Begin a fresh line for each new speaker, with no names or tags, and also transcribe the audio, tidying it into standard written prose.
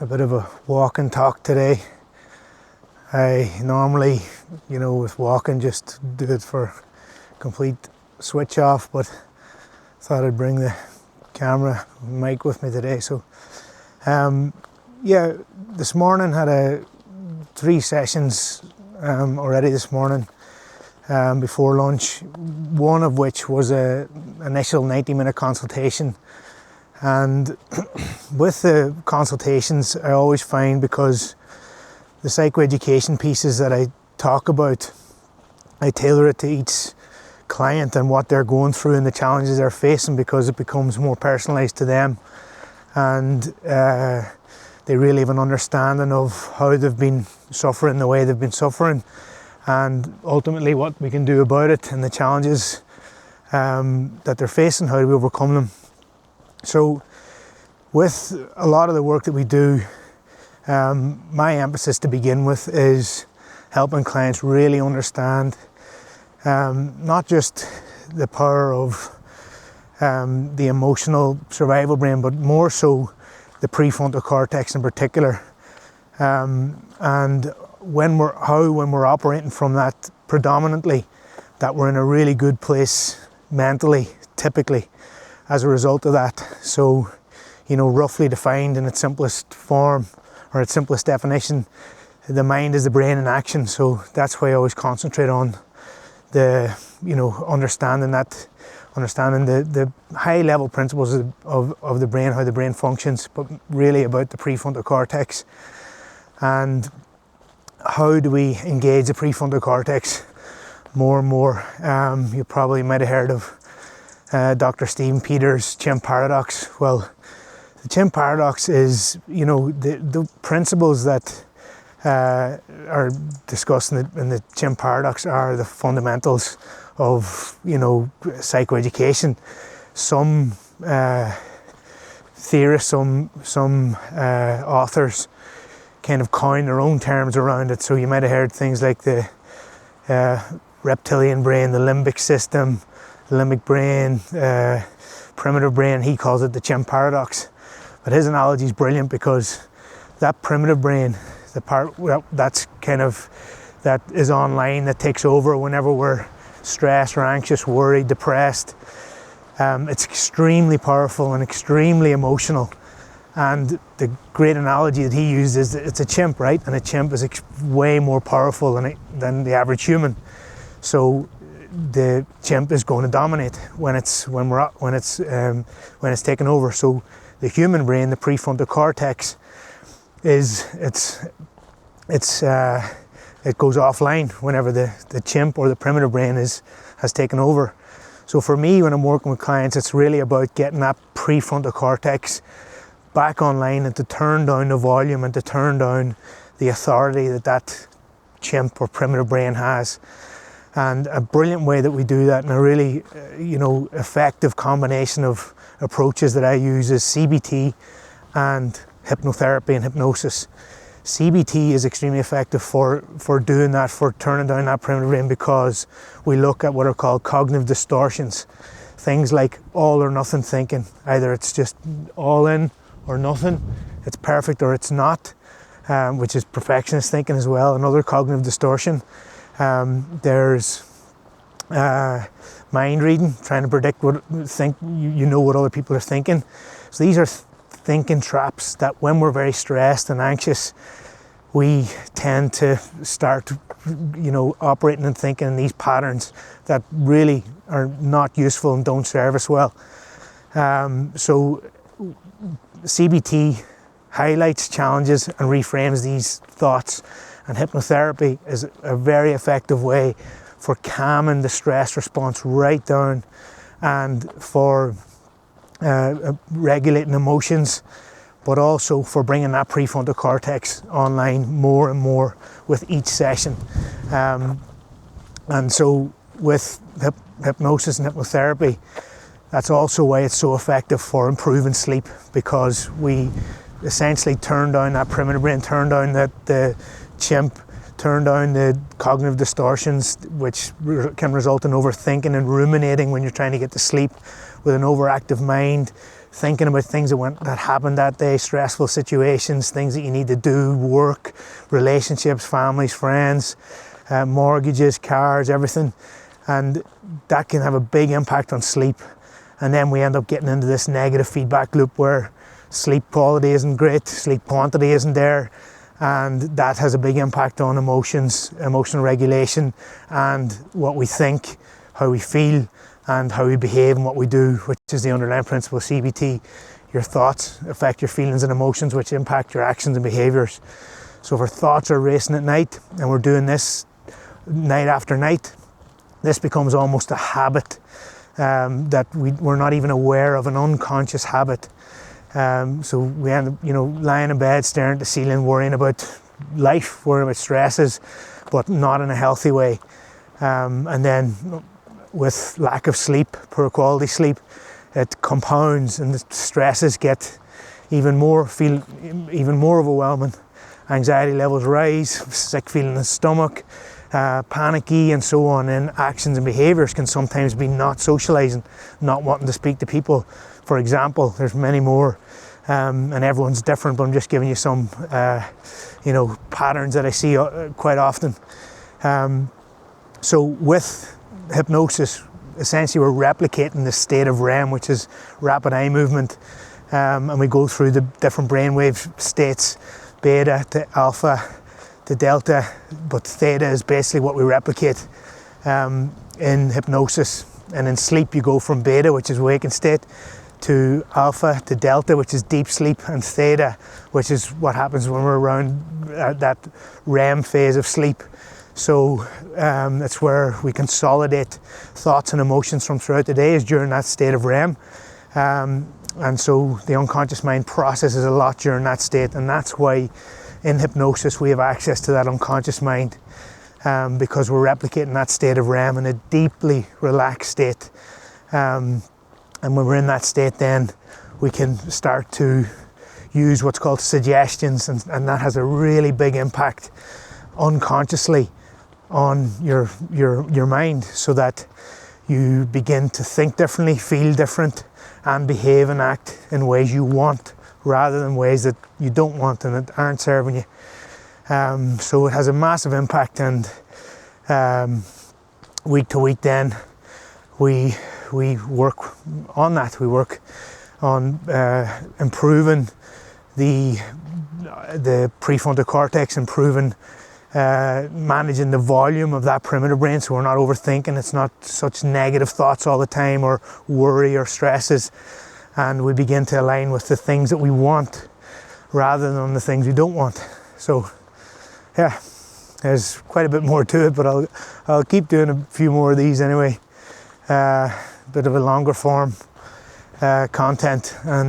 a bit of a walk and talk today. I normally, with walking, just do it for complete switch off, but thought I'd bring the camera mic with me today. So, this morning had 3 sessions already this morning before lunch. One of which was a initial 90-minute consultation. And with the consultations, I always find, because the psychoeducation pieces that I talk about, I tailor it to each client and what they're going through and the challenges they're facing, because it becomes more personalised to them, and they really have an understanding of how they've been suffering the way they've been suffering, and ultimately what we can do about it and the challenges that they're facing, how do we overcome them. So with a lot of the work that we do, my emphasis to begin with is helping clients really understand not just the power of the emotional survival brain, but more so the prefrontal cortex in particular. And when we're operating from that predominantly, that we're in a really good place mentally, typically, as a result of that. So, roughly defined in its simplest form, or its simplest definition, the mind is the brain in action. So that's why I always concentrate on the, understanding the high level principles of the brain, how the brain functions, but really about the prefrontal cortex. And how do we engage the prefrontal cortex more and more? You probably might have heard of Dr. Stephen Peters' Chimp Paradox. Well, the Chimp Paradox is, the principles that are discussed in the Chimp Paradox are the fundamentals of, psychoeducation. Some theorists, some authors kind of coin their own terms around it. So you might have heard things like the reptilian brain, the limbic system, limbic brain, primitive brain. He calls it the Chimp Paradox. But his analogy is brilliant, because that primitive brain, the part that is online, that takes over whenever we're stressed or anxious, worried, depressed, it's extremely powerful and extremely emotional. And the great analogy that he uses is that it's a chimp, right? And a chimp is way more powerful than the average human. So the chimp is going to dominate when it's taken over. So the human brain, the prefrontal cortex, it goes offline whenever the chimp or the primitive brain has taken over. So for me, when I'm working with clients, it's really about getting that prefrontal cortex back online, and to turn down the volume and to turn down the authority that chimp or primitive brain has. And a brilliant way that we do that, and a really effective combination of approaches that I use, is CBT and hypnotherapy and hypnosis. CBT is extremely effective for doing that, for turning down that primitive brain, because we look at what are called cognitive distortions. Things like all or nothing thinking. Either it's just all in or nothing, it's perfect or it's not, which is perfectionist thinking as well, another cognitive distortion. There's mind reading, trying to predict what other people are thinking. So these are thinking traps that, when we're very stressed and anxious, we tend to start operating and thinking in these patterns that really are not useful and don't serve us well. So CBT highlights challenges and reframes these thoughts, and hypnotherapy is a very effective way for calming the stress response right down, and for regulating emotions, but also for bringing that prefrontal cortex online more and more with each session. And so with hypnosis and hypnotherapy, that's also why it's so effective for improving sleep, because we essentially turn down that primitive brain, turn down the chimp, turn down the cognitive distortions, which can result in overthinking and ruminating when you're trying to get to sleep, with an overactive mind, thinking about things that happened that day, stressful situations, things that you need to do, work, relationships, families, friends, mortgages, cars, everything. And that can have a big impact on sleep. And then we end up getting into this negative feedback loop where sleep quality isn't great, sleep quantity isn't there, and that has a big impact on emotions, emotional regulation, and what we think, how we feel, and how we behave and what we do, which is the underlying principle of CBT. Your thoughts affect your feelings and emotions, which impact your actions and behaviours. So if our thoughts are racing at night, and we're doing this night after night, this becomes almost a habit that we're not even aware of, an unconscious habit. So we end up, lying in bed, staring at the ceiling, worrying about life, worrying about stresses, but not in a healthy way. And then with lack of sleep, poor quality sleep, it compounds and the stresses get even more overwhelming. Anxiety levels rise, sick feeling in the stomach, panicky and so on, and actions and behaviours can sometimes be not socialising, not wanting to speak to people. For example, there's many more, and everyone's different, but I'm just giving you some patterns that I see quite often. So with hypnosis, essentially we're replicating the state of REM, which is rapid eye movement, and we go through the different brainwave states, beta to alpha to delta, but theta is basically what we replicate in hypnosis. And in sleep you go from beta, which is waking state, to alpha to delta, which is deep sleep, and theta, which is what happens when we're around that REM phase of sleep. So that's where we consolidate thoughts and emotions from throughout the day, is during that state of REM. And so the unconscious mind processes a lot during that state, and that's why in hypnosis we have access to that unconscious mind, because we're replicating that state of REM in a deeply relaxed state. And when we're in that state, then we can start to use what's called suggestions, and that has a really big impact unconsciously on your mind, so that you begin to think differently, feel different, and behave and act in ways you want rather than ways that you don't want and that aren't serving you. So it has a massive impact, and week to week then we work on that. We work on improving the prefrontal cortex, improving managing the volume of that primitive brain, so we're not overthinking. It's not such negative thoughts all the time, or worry or stresses, and we begin to align with the things that we want rather than the things we don't want. So yeah, there's quite a bit more to it, but I'll keep doing a few more of these anyway. Bit of a longer form content, and